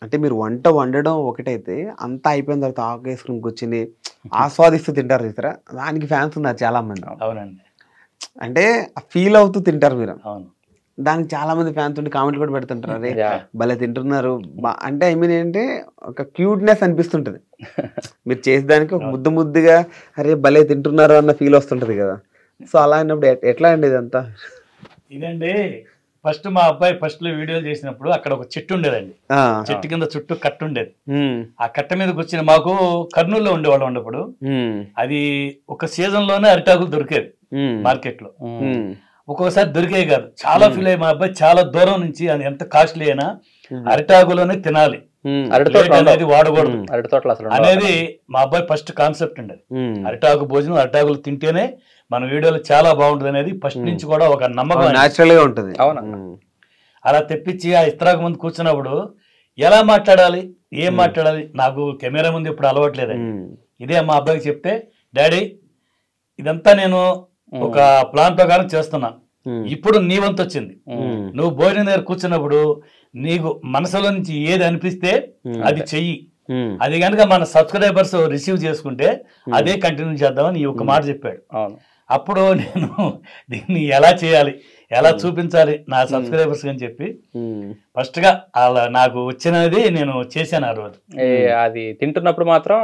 అంటే మీరు వంట వండడం ఒకటైతే అంతా అయిపోయిన తర్వాత ఆకేసుకుని కూర్చుని ఆస్వాదిస్తూ తింటారు చూసారా, దానికి ఫ్యాన్స్ ఉన్నారు చాలా మంది. అవునండి. అంటే ఫీల్ అవుతూ తింటారు మీరు. అవును. దానికి చాలా మంది ఫ్యాన్స్ ఉండి కామెంట్లు కూడా పెడుతుంటారు, అరే భలే తింటున్నారు. అంటే ఐ మీన్ ఏంటంటే ఒక క్యూట్నెస్ అనిపిస్తుంటది మీరు చేసేదానికి, ఒక ముద్దుగా అరే భలే తింటున్నారు అన్న ఫీల్ వస్తుంటది కదా. సో అలా అయినప్పుడు ఎట్లా అండి ఇదంతా? ఇదండి ఫస్ట్ మా అబ్బాయి ఫస్ట్ లో వీడియోలు చేసినప్పుడు అక్కడ ఒక చెట్టు ఉండేదండి. చెట్టు కింద చుట్టూ కట్ట ఉండేది. ఆ కట్ట మీద కూర్చుని, మాకు కర్నూలులో ఉండేవాళ్ళం ఉన్నప్పుడు, అది ఒక సీజన్ లోనే అరిటాకులు దొరికేది మార్కెట్ లో. ఒక్కొక్కసారి దొరికేవి కాదు. చాలా ఫీల్ అయ్యి మా అబ్బాయి చాలా దూరం నుంచి, అది ఎంత కాస్ట్లీ అయినా అరిటాకులోనే తినాలి, అనేది వాడకూడదు అనేది మా అబ్బాయి ఫస్ట్ కాన్సెప్ట్ ఉండేది. అరిటాకు భోజనం, అరిటాకులు తింటేనే మన వీడియోలో చాలా బాగుంటుంది అనేది ఫస్ట్ నుంచి కూడా ఒక నమ్మకం, న్యాచురల్ గా ఉంటుంది. అలా తెప్పించి ఆ ఇస్త్రాకు ముందు కూర్చున్నప్పుడు ఎలా మాట్లాడాలి, ఏం మాట్లాడాలి, నాకు కెమెరా ముందు ఇప్పుడు అలవాట్లేదండి. ఇదే మా అబ్బాయికి చెప్తే, డాడీ ఇదంతా నేను ఒక ప్లాన్ ప్రకారం చేస్తున్నా, ఇప్పుడు నీ వంతు వచ్చింది, నువ్వు భోజనం దగ్గర కూర్చున్నప్పుడు నీకు మనసులో నుంచి ఏది అనిపిస్తే అది చెయ్యి, అది కనుక మన సబ్స్క్రైబర్స్ రిసీవ్ చేసుకుంటే అదే కంటిన్యూ చేద్దామని ఈ ఒక మాట చెప్పాడు. అప్పుడు నేను దీన్ని ఎలా చేయాలి, ఎలా చూపించాలి నా సబ్స్క్రైబర్స్ అని చెప్పి ఫస్ట్ గా అలా నాకు వచ్చినది నేను చేశాను. ఆ రోజు అది తింటున్నప్పుడు మాత్రం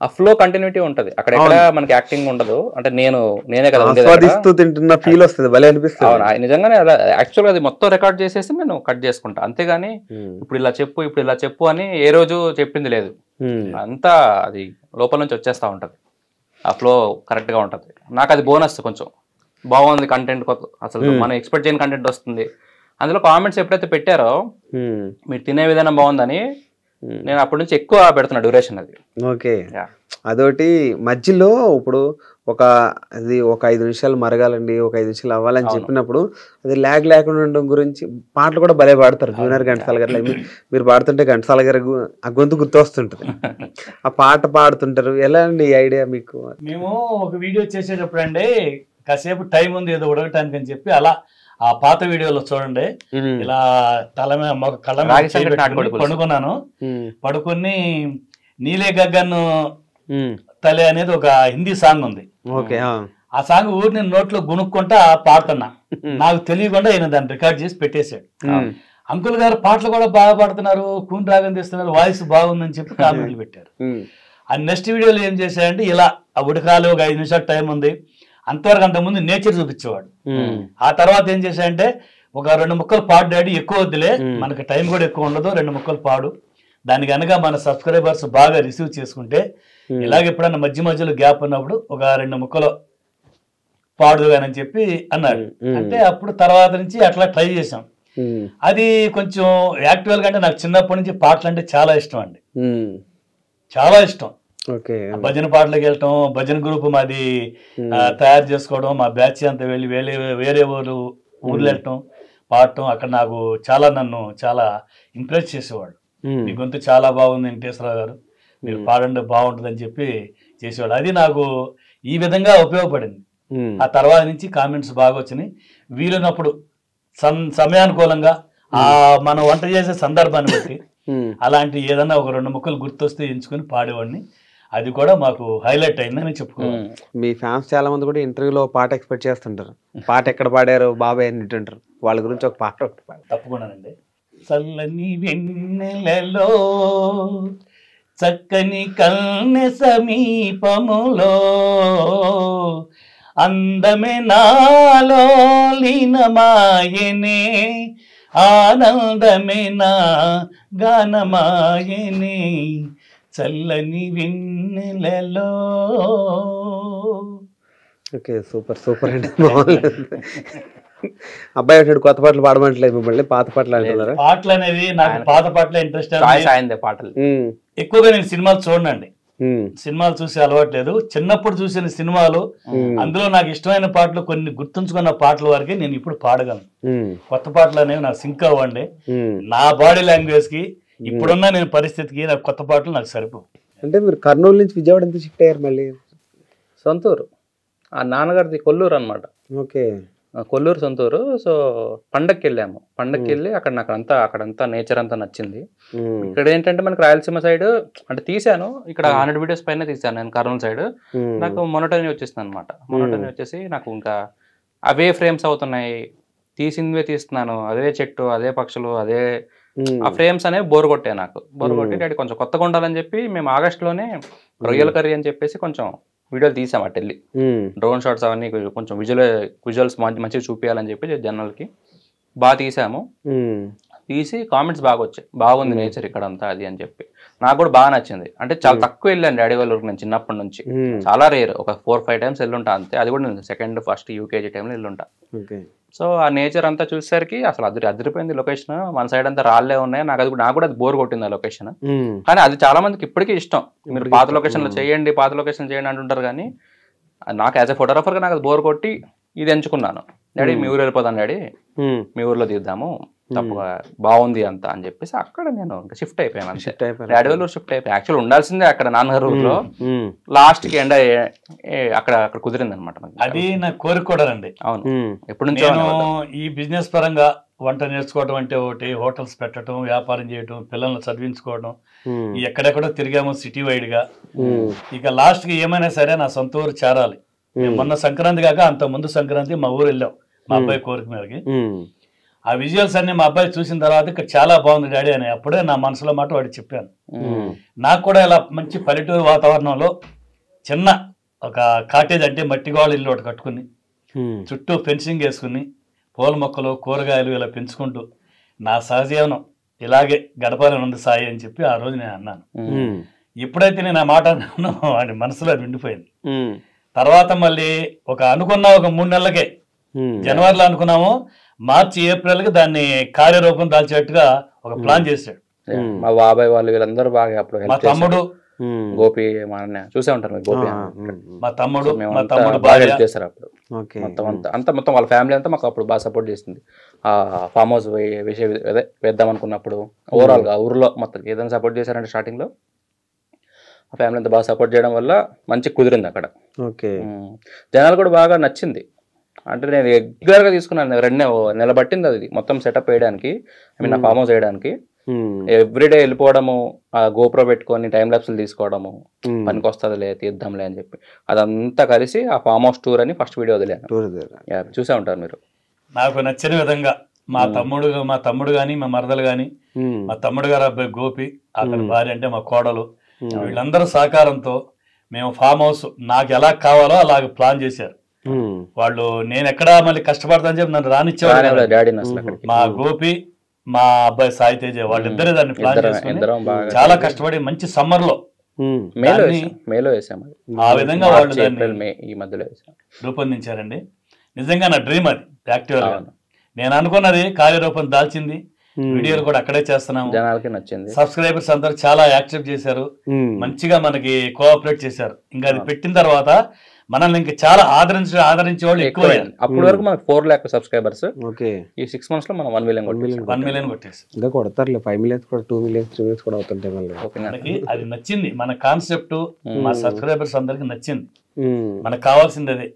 ఆ ఫ్లో కంటిన్యూటీ ఉంటది, అక్కడ ఎక్కడ మనకి యాక్టింగ్ ఉండదు. అంటే నేనే కదా తింటున్న ఫీల్ వస్తుంది, భలే అనిపిస్తుంది. అవునా, నిజంగానే అలా యాక్చువల్గా అది మొత్తం రికార్డ్ చేసేసి నేను కట్ చేసుకుంటా, అంతేగాని ఇప్పుడు ఇలా చెప్పు అని ఏ రోజు చెప్పింది లేదు. అంతా అది లోపల నుంచి వచ్చేస్తా ఉంటది, ఆ ఫ్లో కరెక్ట్ గా ఉంటది. నాకు అది బోనస్, కొంచెం బాగుంది కంటెంట్, అసలు మనం ఎక్స్పెక్ట్ చేయని కంటెంట్ వస్తుంది. అందులో కామెంట్స్ ఎప్పుడైతే పెట్టారో మీరు తినే విధానం బాగుందని, నేను అప్పటి నుంచి ఎక్కువ పెడుతున్నా డ్యూరేషన్ అది. ఓకే, అదొకటి మధ్యలో ఇప్పుడు ఒక 5 నిమిషాలు మరగాలండి, ఒక 5 నిమిషాలు అవ్వాలని చెప్పినప్పుడు అది ల్యాగ్ లేకుండా ఉండడం గురించి పాటలు కూడా భలే పాడతారు. జూనియర్ ఘంటసాల గారు మీరు పాడుతుంటే ఘంటసాల గారు ఆ గొంతు గుర్తొస్తుంటది, ఆ పాట పాడుతుంటారు. ఎలా అండి ఈ ఐడియా మీకు? మేము ఒక వీడియో చేసేటప్పుడు అండి కాసేపు టైం ఉంది ఏదో ఉడకటానికి అని చెప్పి అలా ఆ పాత వీడియోలో చూడండి, ఇలా తల మీద కళ్ళ మీద పడుకున్నాను. పడుకుని నీలే గగన్ తలే అనేది ఒక హిందీ సాంగ్ ఉంది. ఆ సాంగ్ ఊరి నేను నోట్లో గునుక్కుంటా పాడుతున్నా, నాకు తెలియకుండా ఆయన దాన్ని రికార్డ్ చేసి పెట్టేశాడు. అంకుల్ గారు పాటలు కూడా బాగా పాడుతున్నారు, కూని రాగం తీస్తున్నారు, వాయిస్ బాగుందని చెప్పి కామెంట్లు పెట్టారు. ఆ నెక్స్ట్ వీడియోలో ఏం చేశాడంటే, ఇలా ఆ ఉడకాలి, ఒక 5 నిమిషాలు టైం ఉంది, అంతవరకు అంతకుముందు నేచర్ చూపించేవాడు. ఆ తర్వాత ఏం చేశాడంటే, ఒక 2 ముక్కలు పాడు డాడీ, ఎక్కువ వద్దులే మనకి టైం కూడా ఎక్కువ ఉండదు, 2 ముక్కలు పాడు, దాని కనుక మన సబ్స్క్రైబర్స్ బాగా రిసీవ్ చేసుకుంటే ఇలాగ ఎప్పుడన్నా మధ్య మధ్యలో గ్యాప్ ఉన్నప్పుడు ఒక 2 ముక్కలు పాడుగానని చెప్పి అన్నాడు. అంటే అప్పుడు తర్వాత నుంచి అట్లా ట్రై చేసాం. అది కొంచెం యాక్చువల్ గా అంటే నాకు చిన్నప్పటి నుంచి పాటలు అంటే చాలా ఇష్టం అండి, చాలా ఇష్టం. భజన పాటలకు వెళ్ళటం, భజన గ్రూప్ మాది తయారు చేసుకోవడం, మా బ్యాచ్ అంతా వెళ్ళి వేరే ఊర్లు వెళ్ళటం, పాడటం, అక్కడ నాకు నన్ను చాలా ఇంప్రెస్ చేసేవాడు. మీ గొంతు చాలా బాగుంది వెంకటేశ్వరరావు గారు, మీరు పాడండి బాగుంటుంది అని చెప్పి చేసేవాడు. అది నాకు ఈ విధంగా ఉపయోగపడింది. ఆ తర్వాత నుంచి కామెంట్స్ బాగా వచ్చినాయి. వీలున్నప్పుడు సమయానుకూలంగా మనం వంట చేసే సందర్భాన్ని బట్టి అలాంటి ఏదన్నా ఒక 2 ముక్కలు గుర్తొస్తే ఎంచుకొని పాడేవాడిని. అది కూడా మాకు హైలైట్ అయిందని చెప్పుకోవాలి. మీ ఫ్యాన్స్ చాలా మంది కూడా ఇంటర్వ్యూలో పాట ఎక్స్పెక్ట్ చేస్తుంటారు, పాట ఎక్కడ పాడారు బాబాయ్ అని అంటారు, వాళ్ళ గురించి ఒక పాట తప్పకుండానండి. చల్లని వెన్నెలలో చక్కని కన్నె సమీపములో అందమే నాలో లీనమాయనే, ఆనందమే నా గానమాయనే, చల్లని వెన్నెలలో. ఓకే, సూపర్ అండి. అబ్బాయి అంటాడు కొత్త పాటలు పాడమంటలేదు మిమ్మల్ని, పాత పాటలు అంటున్నారు. పాటలు అనేది నాకు పాత పాటలే ఇంట్రెస్ట్. పాటలు ఎక్కువగా నేను సినిమాలు చూడండి, సినిమాలు చూసి అలవాట్లేదు. చిన్నప్పుడు చూసిన సినిమాలు, అందులో నాకు ఇష్టమైన పాటలు కొన్ని గుర్తుంచుకున్న పాటల వరకే నేను ఇప్పుడు పాడగలను. కొత్త పాటలు అనేవి నాకు సింక్ అవ్వండి. నా బాడీ లాంగ్వేజ్ కి ఇప్పుడున్న నేను పరిస్థితికి నాకు కొత్త పాటలు నాకు సరిపో. అంటే మీరు కర్నూలు నుంచి విజయవాడ ఎంత షిఫ్ట్ అయ్యారు మళ్ళీ? సొంతూరు, ఆ నాన్నగారిది కొల్లూరు అనమాట. ఓకే, కొల్లూరు సొంతూరు. సో పండక్కి వెళ్ళాము. పండక్కి వెళ్ళి అక్కడంతా నేచర్ అంతా నచ్చింది. ఇక్కడ ఏంటంటే మనకి రాయలసీమ సైడ్ అంటే తీసాను, ఇక్కడ 100 వీడియోస్ పైన తీసాను నేను కర్నూలు సైడ్. నాకు మొనోటనీ వచ్చేసింది అనమాట. మొనోటనీ వచ్చేసి నాకు ఇంకా అవే ఫ్రేమ్స్ అవుతున్నాయి, తీసిందే తీస్తున్నాను, అదే చెట్టు, అదే పక్షులు, అదే ఆ ఫ్రేమ్స్ అనేవి బోర్ కొట్టాయి నాకు. బోర్ కొట్టి డాడీ కొంచెం కొత్తగా ఉండాలని చెప్పి మేము ఆగస్టులోనే రొయ్యల కర్రీ అని చెప్పేసి కొంచెం వీడియోలు తీసాం అటు వెళ్ళి. డ్రోన్ షాట్స్ అవన్నీ కొంచెం విజువల్స్ మంచిగా చూపించాలని చెప్పి జనాలకి బాగా తీసాము. తీసి కామెంట్స్ బాగా వచ్చాయి, బాగుంది నేచర్ ఇక్కడ అంతా అది అని చెప్పి. నాకు కూడా బాగా నచ్చింది. అంటే చాలా తక్కువ వెళ్ళాను డాడీ వాళ్ళ ఊరికి నేను చిన్నప్పటి నుంచి, చాలా రేర్, ఒక 4-5 టైమ్స్ వెళ్ళుంటా అంతే. అది కూడా నేను సెకండ్ ఫస్ట్ యూకేజీ టైంలో వెళ్ళుంటా. సో ఆ నేచర్ అంతా చూసేసరికి అసలు అదిరిపోయింది లొకేషన్. మన సైడ్ అంతా రాళ్ళే ఉన్నాయి. నాకు కూడా అది బోర్ కొట్టింది ఆ లొకేషన్. కానీ అది చాలా మందికి ఇప్పటికీ ఇష్టం. మీరు పాత లొకేషన్లో చేయండి అంటుంటారు, కానీ నాకు యాజ్ ఎ ఫోటోగ్రాఫర్గా నాకు అది బోర్ కొట్టి ఇది ఎంచుకున్నాను. డాడీ మీ ఊరు వెళ్ళిపోదాం డాడీ, మీ ఊర్లో తీద్దాము, తప్పుగా బాగుంది అంతా అని చెప్పేసి అక్కడ నేను షిఫ్ట్ అయిపోయాను అంతే. డాడీ వాళ్ళు షిఫ్ట్ అయిపోయి యాక్చువల్ ఉండాల్సిందే అక్కడ నాన్నగారు ఊర్లో. లాస్ట్ కి ఎండ అక్కడ కుదిరింది అనమాట. అది నా కోరిక కూడా అండి. అవును, ఎప్పటి నుంచో ఈ బిజినెస్ పరంగా వంట నేర్చుకోవడం అంటే ఒకటి, హోటల్స్ పెట్టడం, వ్యాపారం చేయడం, పిల్లల్ని చదివించుకోవడం, ఎక్కడెక్కడో తిరిగాము సిటీ వైడ్ గా. ఇక లాస్ట్ కి ఏమైనా సరే నా సొంత ఊరు చేరాలి. మొన్న సంక్రాంతి కాక అంత ముందు సంక్రాంతి మా ఊరు వెళ్ళాం మా అబ్బాయి కోరిక మేరకి. ఆ విజువల్స్ అన్ని మా అబ్బాయి చూసిన తర్వాత ఇక్కడ చాలా బాగుంది డాడీ అని అప్పుడే నా మనసులో మాట వాడికి చెప్పాను. నాకు కూడా ఇలా మంచి పల్లెటూరు వాతావరణంలో చిన్న ఒక కాటేజ్ అంటే మట్టి గోడ ఇల్లు ఒకటి కట్టుకుని చుట్టూ ఫెన్సింగ్ వేసుకుని పూల మొక్కలు కూరగాయలు ఇలా పెంచుకుంటూ నా సహజీవనం ఇలాగే గడపాలని ఉంది సాయి అని చెప్పి ఆ రోజు నేను అన్నాను. ఎప్పుడైతే నేను ఆ మాట అన్నానో వాడి మనసులో అది ఉండిపోయింది. తర్వాత మళ్ళీ అనుకున్న ఒక 3 నెలలకే జనవరిలో అనుకున్నాము, మార్చి ఏప్రిల్ కి దాన్ని కార్యరూపం దాల్చేట్టుగా ఒక ప్లాన్ చేశాడు. మా బాబాయ్ వాళ్ళు వీళ్ళందరూ బాగా అప్పుడు మా తమ్ముడు గోపి మా అన్న చూసే ఉంటారు మీరు, గోపి మా తమ్ముడు బాగా హెల్ప్ చేస్తారు అప్పుడు. మొత్తం వాళ్ళ ఫ్యామిలీ అంతా మాకు అప్పుడు బాగా సపోర్ట్ చేసింది. ఆ ఫామ్ హౌస్ వేద్దాం అనుకున్నప్పుడు ఓవరాల్ గా ఊర్లో మొత్తం ఏదైనా సపోర్ట్ చేశారంటే స్టార్టింగ్ లో ఆ ఫ్యామిలీ అంతా బాగా సపోర్ట్ చేయడం వల్ల మంచి కుదిరింది అక్కడ. జనాలు కూడా బాగా నచ్చింది. అంటే నేను రెగ్యులర్ గా తీసుకున్నాను, 2 నెలలు పట్టింది అది మొత్తం సెటప్ వేయడానికి, నా ఫామ్ హౌస్ వేయడానికి. ఎవ్రీడే వెళ్ళిపోవడము, ఆ గోప్రో పెట్టుకొని టైం ల్యాప్స్లు తీసుకోవడము, పనికి వస్తుందిలే తీద్దాంలే అని చెప్పి అదంతా కలిసి ఆ ఫామ్ హౌస్ టూర్ అని ఫస్ట్ వీడియో వదిలేను. చూసే ఉంటారు మీరు. నాకు నచ్చిన విధంగా మా తమ్ముడు గాని, మా మరదలు గాని, మా తమ్ముడు గారు అబ్బాయి గోపి, అతని భార్య అంటే మా కోడలు, వీళ్ళందరూ సహకారంతో మేము ఫామ్ హౌస్ నాకు ఎలా కావాలో అలాగ ప్లాన్ చేశారు వాళ్ళు. నేను ఎక్కడా మళ్ళీ కష్టపడతాను చెప్పి నన్ను రానిచ్చేవాడు. మా గోపి, మా అబ్బాయి సాయి తేజ, వాళ్ళిద్దరే దాన్ని ప్లాన్ చేసుకుని చాలా కష్టపడి మంచి సమ్మర్ లో ఆ విధంగా వాళ్ళు రూపొందించారండి. నిజంగా నా డ్రీమ్ అది. యాక్టివ్ గా నేను అనుకున్నది కార్యరూపం దాల్చింది. వీడియోలు కూడా అక్కడే చేస్తున్నాము. జనాలకి నచ్చింది. సబ్స్క్రైబర్స్ అందరూ చాలా యాక్సెప్ట్ చేశారు, మంచిగా మనకి కోఆపరేట్ చేశారు. ఇంకా అది పెట్టిన తర్వాత మనల్ని ఇంకా చాలా ఆదరించే వాళ్ళు ఎక్కువ. అప్పటి వరకు మనకు 4 lakh సబ్స్క్రైబర్స్. ఈ 6 months లో మనం 1 million కొట్టేసి ఇంకా కొడతారు. 5 million కూడా 2 million 3 million కూడా అవుతుంటాయి. అది నచ్చింది మన కాన్సెప్ట్, మా సబ్స్క్రైబర్స్ అందరికి నచ్చింది. మనకు కావాల్సింది అదే,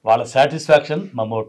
వాళ్ళ సాటిస్ఫాక్షన్ మా మోటో.